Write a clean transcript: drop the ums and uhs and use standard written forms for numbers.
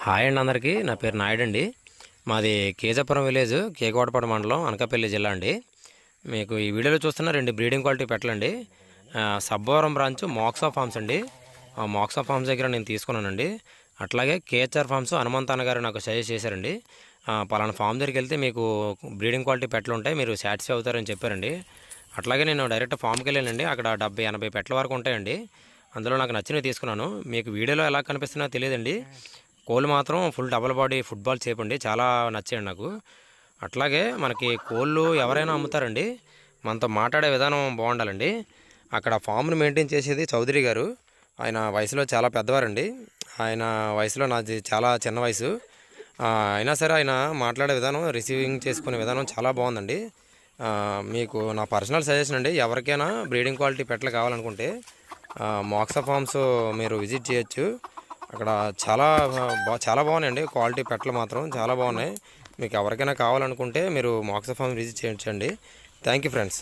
Hi అండి అందరికీ. నా పేరు నాయుడు అండి. మాది కేజాపురం విలేజ్, కేకవాడపాడు మండలం, అనకాపల్లి జిల్లా అండి. మీకు ఈ వీడియోలో చూస్తున్న 2 బ్రీడింగ్ క్వాలిటీ పెట్టలండి. సబ్బవరం బ్రాంచ్ మోక్సా ఫార్మ్స్ అండి. ఆ మోక్సా ఫార్మ్స్ దగ్గర నేను తీసుకున్నానండి. అట్లాగే కేహెచ్ఆర్ ఫార్మ్స్ హనుమంత్ అన్న గారు నాకు సజెస్ట్ చేశారండి. పలానా ఫామ్ దగ్గరికి వెళ్తే మీకు బ్రీడింగ్ క్వాలిటీ పెట్టలు ఉంటాయి, మీరు సాటిస్ఫై అవుతారని చెప్పారండి. అట్లాగే నేను డైరెక్ట్ ఫామ్కి వెళ్ళానండి. అక్కడ 70-80 పెట్టల వరకు ఉంటాయండి. అందులో నాకు నచ్చినవి తీసుకున్నాను. మీకు వీడియోలో ఎలా కనిపిస్తున్నా తెలియదండి. కోళ్ళు మాత్రం ఫుల్ డబల్ బాడీ ఫుట్బాల్ చేపండి, చాలా నచ్చాయండి నాకు. అట్లాగే మనకి కోళ్ళు ఎవరైనా అమ్ముతారండి, మనతో మాట్లాడే విధానం బాగుండాలండి. అక్కడ ఫామ్ని మెయింటైన్ చేసేది చౌదరి గారు. ఆయన వయసులో చాలా పెద్దవారండి. ఆయన వయసులో నాది చాలా చిన్న వయసు. అయినా సరే ఆయన మాట్లాడే విధానం, రిసీవింగ్ చేసుకునే విధానం చాలా బాగుందండి. మీకు నా పర్సనల్ సజెషన్ అండి, ఎవరికైనా బ్రీడింగ్ క్వాలిటీ పెట్టలు కావాలనుకుంటే మోక్సా ఫార్మ్స్ మీరు విజిట్ చేయొచ్చు. అక్కడ చాలా బాగున్నాయండి. క్వాలిటీ పెట్టలు మాత్రం చాలా బాగున్నాయి. మీకు ఎవరికైనా కావాలనుకుంటే మీరు మోక్సా ఫార్మ్ విజిట్ చేయించండి. Thank you friends.